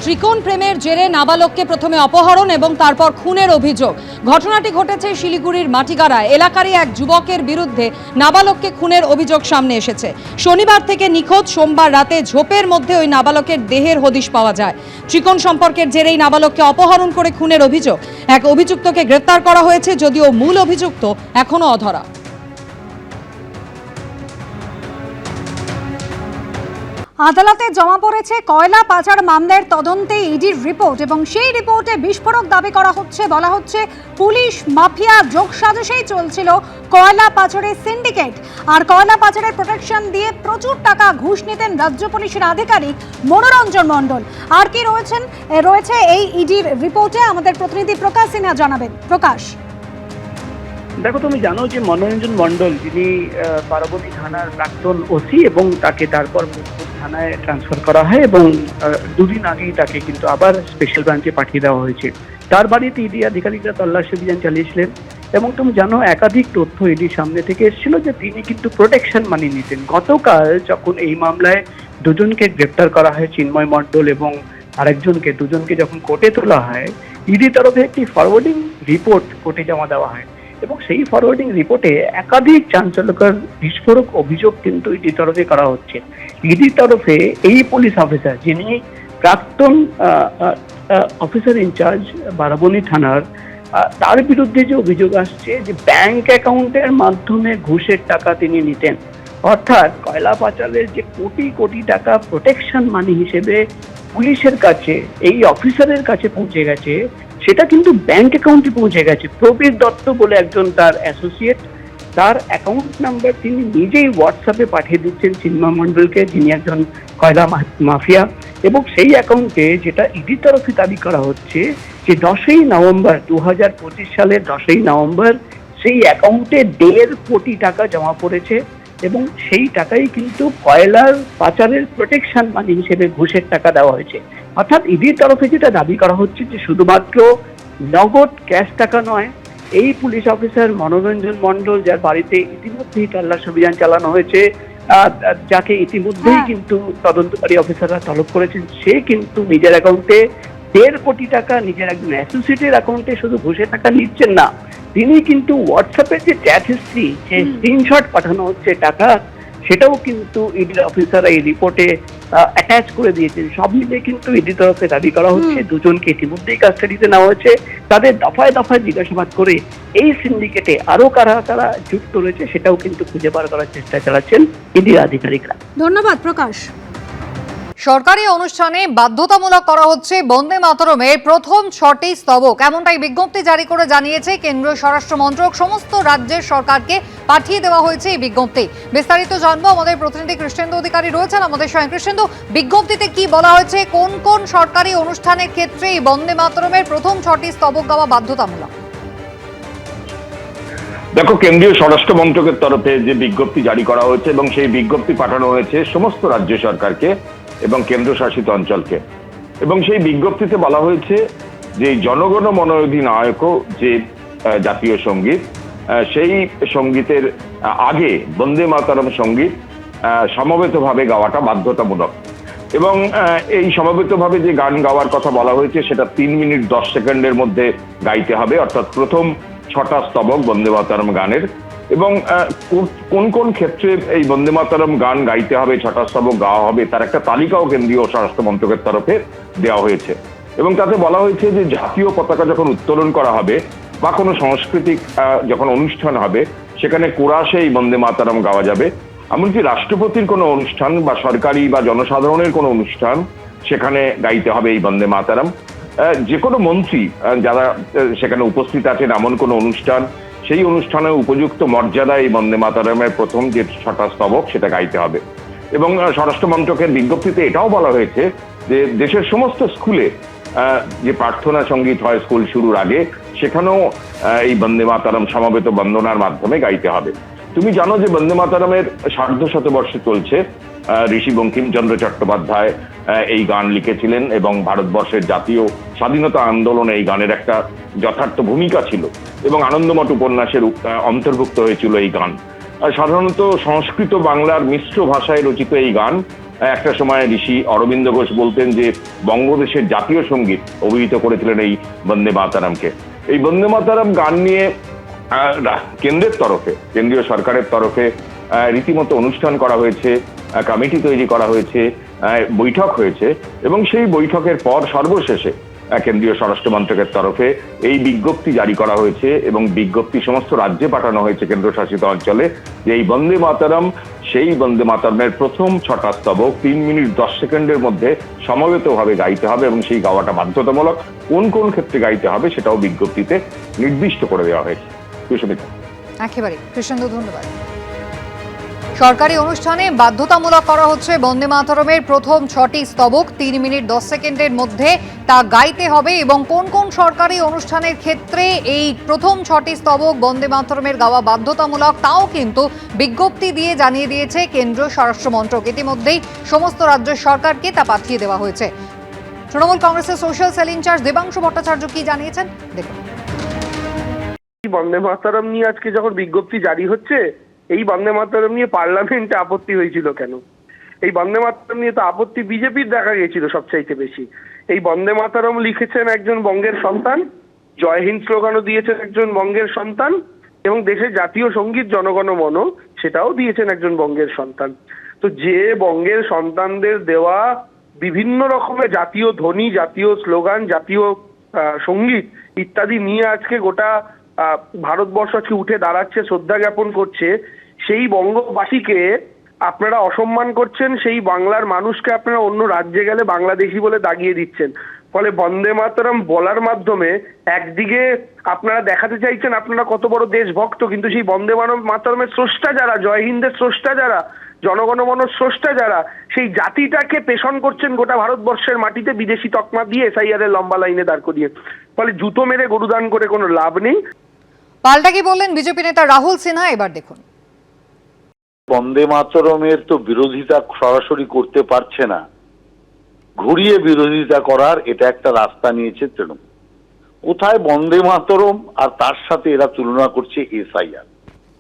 ত্রিকোণ প্রেমের জেরে নাবালককে প্রথমে অপহরণ এবং তারপর খুনের অভিযোগ। ঘটনাটি ঘটেছে শিলিগুড়ির মাটিগাড়ায়। এলাকারই এক যুবকের বিরুদ্ধে নাবালককে খুনের অভিযোগ সামনে এসেছে। শনিবার থেকে নিখোঁজ, সোমবার রাতে ঝোপের মধ্যে ওই নাবালকের দেহের হদিশ পাওয়া যায়। ত্রিকোণ সম্পর্কের জেরেই নাবালককে অপহরণ করে খুনের অভিযোগ। এক অভিযুক্তকে গ্রেপ্তার করা হয়েছে, যদিও মূল অভিযুক্ত এখনো অধরা। আদালতে জমা পড়েছে কয়লা পাচার মামলার তদন্তে ইডির রিপোর্ট এবং সেই রিপোর্টে বিস্ফোরক দাবি করা হচ্ছে। বলা হচ্ছে পুলিশ মাফিয়া যোগসাজশেই চলছিল কয়লা পাচারের সিন্ডিকেট। আর কয়লা পাচারের প্রোটেকশন দিয়ে প্রচুর টাকা ঘুষ নিতেন রাজ্য পুলিশের আধিকারিক মনোরঞ্জন মণ্ডল। আর কি রয়েছে এই ইডির রিপোর্টে, আমাদের প্রতিনিধি প্রকাশ সিনহা জানাবেন। প্রকাশ, দেখো, তুমি জানো যে মনোরঞ্জন মণ্ডল, যিনি বারাবতী থানার প্রাক্তন ওসি, এবং তাকে তারপর মুকুট থানায় ট্রান্সফার করা হয় এবং দুদিন আগেই তাকে কিন্তু আবার স্পেশাল ব্রাঞ্চে পাঠিয়ে দেওয়া হয়েছে। তার বাড়িতে ইডি আধিকারিকরা তল্লাশি অভিযান চালিয়েছিলেন এবং তুমি জানো একাধিক তথ্য ইডির সামনে থেকে এসেছিল যে তিনি কিন্তু প্রোটেকশন মানি নিতেন। গতকাল যখন এই মামলায় দুজনকে গ্রেপ্তার করা হয়, চিন্ময় মণ্ডল এবং আরেকজনকে, দুজনকে যখন কোর্টে তোলা হয়, ইডি তরফে একটি ফরওয়ার্ডিং রিপোর্ট কোর্টে জমা দেওয়া হয় এবং সেই ফরওয়ার্ডিং রিপোর্টে একাধিক চাঞ্চল্যকর বিস্ফোরক অভিযোগ কিন্তু ইডি তরফে করা হচ্ছে। ইডি তরফে এই পুলিশ অফিসার, যিনি প্রাক্তন অফিসার ইনচার্জ বারাবতী থানার, তার বিরুদ্ধে যে অভিযোগ আসছে যে ব্যাংক অ্যাকাউন্টের মাধ্যমে ঘুষের টাকা তিনি নিতেন। অর্থাৎ কয়লা পাচারের যে কোটি কোটি টাকা প্রোটেকশন মানি হিসেবে পুলিশের কাছে, এই অফিসারের কাছে পৌঁছে গেছে, সেটা কিন্তু ব্যাংক অ্যাকাউন্টে পৌঁছে গেছে। প্রবীর দত্ত বলে একজন তার অ্যাসোসিয়েট, তার অ্যাকাউন্ট নাম্বার তিনি নিজেই হোয়াটসঅ্যাপে পাঠিয়ে দিচ্ছেন চিন্ময় মণ্ডলকে, যিনি একজন কয়লা মাফিয়া। এবং সেই অ্যাকাউন্টে, যেটা ইডির তরফে দাবি করা হচ্ছে যে 10ই নভেম্বর 2025 সালের 10ই নভেম্বর সেই অ্যাকাউন্টে 1.5 কোটি টাকা জমা পড়েছে এবং সেই টাকাই কিন্তু কয়লার পাচারের প্রোটেকশন মানি হিসেবে ঘুষের টাকা দেওয়া হয়েছে। অর্থাৎ ইডির তরফে যেটা দাবি করা হচ্ছে যে শুধুমাত্র নগদ ক্যাশ টাকা নয়, এই পুলিশ অফিসার মনোরঞ্জন মণ্ডল, যার বাড়িতে ইতিমধ্যেই তল্লাশি অভিযান চালানো হয়েছে, যাকে ইতিমধ্যেই কিন্তু তদন্তকারী অফিসাররা তলব করেছেন, সে কিন্তু নিজের অ্যাকাউন্টে 1.5 কোটি টাকা, নিজের একজন অ্যাসোসিয়েটের অ্যাকাউন্টে শুধু ঘুষের টাকা নিচ্ছেন না, তিনি কিন্তু হোয়াটসঅ্যাপের যে চ্যাট হিস্ট্রি, যে স্ক্রিনশট পাঠানো হচ্ছে টাকা, সেটাও কিন্তু ইডি অফিসাররা এই রিপোর্টে অ্যাটাচ করে দিয়েছেন। সব মিলিয়ে কিন্তু ইডি তরফে দাবি করা হচ্ছে দুজনকে ইতিমধ্যেই কাস্টাডিতে নেওয়া হয়েছে। তাদের দফায় দফায় জিজ্ঞাসাবাদ করে এই সিন্ডিকেটে আরো কারা কারা যুক্ত রয়েছে সেটাও কিন্তু খুঁজে বার করার চেষ্টা চালাচ্ছেন ইডির আধিকারিকরা। ধন্যবাদ প্রকাশ। সরকারি অনুষ্ঠানে বাধ্যতামূলক করা হচ্ছে বন্দে মাতরমের প্রথম 6টি স্তবক, এমনটাই বিজ্ঞপ্তি জারি করে জানিয়েছে কেন্দ্রীয় স্বরাষ্ট্র মন্ত্রক। সমস্ত রাজ্যের সরকারকে পাঠিয়ে দেওয়া হয়েছে এই বিজ্ঞপ্তি। বিস্তারিত জানবো, আমাদের প্রতিনিধি কৃষ্ণেন্দু অধিকারী রয়েছেন আমাদের সঙ্গে। কৃষ্ণেন্দু, বিজ্ঞপ্তিতে কি বলা হয়েছে, কোন কোন সরকারি অনুষ্ঠানের ক্ষেত্রে এই বন্দে মাতরমের প্রথম 6টি স্তবক গাওয়া বাধ্যতামূলক? দেখো, কেন্দ্রীয় স্বরাষ্ট্র মন্ত্রকের তরফে যে বিজ্ঞপ্তি জারি করা হয়েছে এবং সেই বিজ্ঞপ্তি পাঠানো হয়েছে সমস্ত রাজ্য সরকারকে এবং কেন্দ্রশাসিত অঞ্চলকে, এবং সেই বিজ্ঞপ্তিতে বলা হয়েছে যে জনগণ মন অধিনায়ক যে জাতীয় সঙ্গীত, সেই সঙ্গীতের আগে বন্দে মাতরম সঙ্গীত সমবেতভাবে গাওয়াটা বাধ্যতামূলক। এবং এই সমবেতভাবে যে গান গাওয়ার কথা বলা হয়েছে সেটা 3 মিনিট 10 সেকেন্ডের মধ্যে গাইতে হবে, অর্থাৎ প্রথম 6টা স্তবক বন্দে মাতরম গানের। এবং কোন কোন ক্ষেত্রে এই বন্দে মাতরম গান গাইতে হবে, 6টা স্তবক গাওয়া হবে, তার একটা তালিকাও কেন্দ্রীয় স্বরাষ্ট্র মন্ত্রকের তরফে দেওয়া হয়েছে। এবং তাতে বলা হয়েছে যে জাতীয় পতাকা যখন উত্তোলন করা হবে বা কোনো সাংস্কৃতিক যখন অনুষ্ঠান হবে, সেখানে কোরাসে এই বন্দে মাতরম গাওয়া যাবে। এমনকি রাষ্ট্রপতির কোনো অনুষ্ঠান বা সরকারি বা জনসাধারণের কোনো অনুষ্ঠান, সেখানে গাইতে হবে এই বন্দে মাতরম। যে কোনো মন্ত্রী যারা সেখানে উপস্থিত আছেন এমন কোনো অনুষ্ঠান, সেই অনুষ্ঠানে উপযুক্ত মর্যাদায় এই বন্দে মাতরমের প্রথম যে 6টা স্তবক সেটা গাইতে হবে। এবং স্বরাষ্ট্র মন্ত্রকের বিজ্ঞপ্তিতে এটাও বলা হয়েছে যে দেশের সমস্ত স্কুলে যে প্রার্থনা সঙ্গীত হয় স্কুল শুরুর আগে, সেখানেও এই বন্দে মাতরম সমবেত বন্দনার মাধ্যমে গাইতে হবে। তুমি জানো যে বন্দে মাতরমের 150 চলছে। ঋষি বঙ্কিমচন্দ্র চট্টোপাধ্যায় এই গান লিখেছিলেন এবং ভারতবর্ষের জাতীয় স্বাধীনতা আন্দোলনে এই গানের একটা যথার্থ ভূমিকা ছিল এবং আনন্দমঠ উপন্যাসের অন্তর্ভুক্ত হয়েছিল এই গান। সাধারণত সংস্কৃত বাংলার মিশ্র ভাষায় রচিত এই গান একটা সময় ঋষি অরবিন্দ ঘোষ বলতেন যে বঙ্গদেশের জাতীয় সঙ্গীত অভিহিত করেছিলেন এই বন্দে মাতারামকে। এই বন্দে মাতারাম গান নিয়ে কেন্দ্রের তরফে, কেন্দ্রীয় সরকারের তরফে রীতিমতো অনুষ্ঠান করা হয়েছে, কমিটি তৈরি করা হয়েছে, বৈঠক হয়েছে, এবং সেই বৈঠকের পর সর্বশেষে কেন্দ্রীয় স্বরাষ্ট্র মন্ত্রকের তরফে এই বিজ্ঞপ্তি জারি করা হয়েছে এবং বিজ্ঞপ্তি সমস্ত রাজ্যে পাঠানো হয়েছে কেন্দ্রশাসিত অঞ্চলে, যে এই বন্দে মাতারাম, সেই বন্দে মাতারামের প্রথম 6টা স্তবক 3 মিনিট 10 সেকেন্ডের মধ্যে সমবেতভাবে গাইতে হবে এবং সেই গাওয়াটা বাধ্যতামূলক। কোন কোন ক্ষেত্রে গাইতে হবে সেটাও বিজ্ঞপ্তিতে নির্দিষ্ট করে দেওয়া হয়েছে। সুস্মিতা। একেবারে কৃষ্ণেন্দু, ধন্যবাদ। সরকারি অনুষ্ঠানে বাধ্যতামূলক করা হচ্ছে বন্দে মাতরমের প্রথম 6টি স্তবক 3 মিনিট 10 সেকেন্ডের মধ্যে তা গাইতে হবে, এবং কোন কোন সরকারি অনুষ্ঠানের ক্ষেত্রে এই প্রথম 6টি স্তবক বন্দে মাতরমের গাওয়া বাধ্যতামূলক তাও কিন্তু বিজ্ঞপ্তি দিয়ে জানিয়ে দিয়েছে কেন্দ্রীয় স্বরাষ্ট্র মন্ত্রক। ইতিমধ্যেই সমস্ত রাজ্য সরকারকে তা পাঠিয়ে দেওয়া হয়েছে। তৃণমূল কংগ্রেসের social cell incharge Debangshu Bhattacharya কি জানিয়েছেন দেখুন। বন্দে মাতরম নিয়ে আজকে যখন বিজ্ঞপ্তি জারি হচ্ছে, এই বন্দে মাতরম নিয়ে পার্লামেন্টে আপত্তি হয়েছিল কেন? এই বন্দে মাতরম নিয়ে তো আপত্তি বিজেপির দেখা গিয়েছিল সবচাইতে বেশি। এই বন্দে মাতরম লিখেছেন একজন বঙ্গের সন্তান, জয় হিন্দ স্লোগানও দিয়েছেন একজন বঙ্গের সন্তান, এবং দেশের জাতীয় সঙ্গীত জনগণ মন সেটাও দিয়েছেন একজন বঙ্গের সন্তান। তো যে বঙ্গের সন্তানদের দেওয়া বিভিন্ন রকমের জাতীয় ধ্বনি, জাতীয় স্লোগান, জাতীয় সঙ্গীত ইত্যাদি নিয়ে আজকে গোটা ভারতবর্ষ আজকে উঠে দাঁড়াচ্ছে, শ্রদ্ধা জ্ঞাপন করছে, সেই বঙ্গবাসীকে আপনারা অসম্মান করছেন, সেই বাংলার মানুষকে আপনারা অন্য রাজ্যে গেলে বাংলাদেশি বলে দাগিয়ে দিচ্ছেন। ফলে বন্দে মাতরম বলার মাধ্যমে একদিকে আপনারা দেখাতে চাইছেন আপনারা কত বড় দেশভক্ত, কিন্তু সেই বন্দে মাতরমের স্রষ্টা যারা, জয় হিন্দের স্রষ্টা যারা, জনগণমন স্রষ্টা যারা, সেই জাতিটাকে পেষণ করছেন গোটা ভারতবর্ষের মাটিতে বিদেশি তকমা দিয়ে এসআইআর এর লম্বা লাইনে দাঁড় করিয়ে। ফলে জুতো মেরে গরুদান করে কোনো লাভ নেই। পাল্টা কি বললেন বিজেপি নেতা রাহুল সিনহা, এবার দেখুন। বন্দে মাতরমের তো বিরোধিতা সরাসরি করতে পারছে না, ঘুরিয়ে বিরোধিতা করার এটা একটা রাস্তা নিয়েছে তৃণমূল। কোথায় বন্দে মাতরম আর তার সাথে এরা তুলনা করছে এসআইআর,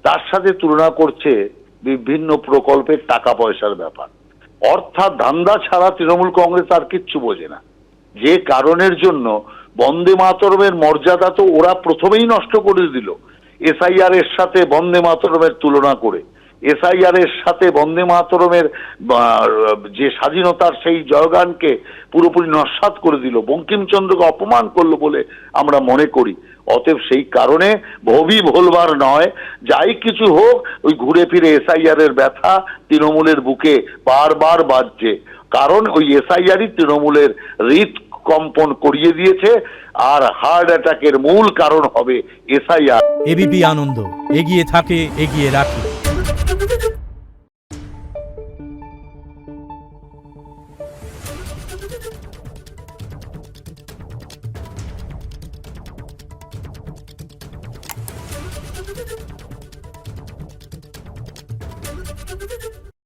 তার সাথে তুলনা করছে বিভিন্ন প্রকল্পের টাকা পয়সার ব্যাপার। অর্থাৎ ধান্দা ছাড়া তৃণমূল কংগ্রেস আর কিচ্ছু বোঝে না। যে কারণের জন্য বন্দে মাতরমের মর্যাদা তো ওরা প্রথমেই নষ্ট করে দিল এসআইআর এর সাথে বন্দে মাতরমের তুলনা করে। এসআইআর এর সাথে বন্দে মাতরমের যে স্বাধীনতার সেই জয়গানকে পুরোপুরি নস্যাৎ করে দিল, বঙ্কিমচন্দ্রকে অপমান করলো বলে আমরা মনে করি। অতএব সেই কারণে ভবি ভোলবার নয়, যাই কিছু হোক ওই ঘুরে ফিরে এসআইআর এর ব্যথা তৃণমূলের বুকে বারবার বাজছে। কারণ ওই এসআইআরই তৃণমূলের হৃদ কম্পন করিয়ে দিয়েছে, আর হার্ট অ্যাটাকের মূল কারণ হবে এসআইআর। এবিপি আনন্দ, এগিয়ে থাকে, এগিয়ে রাখে।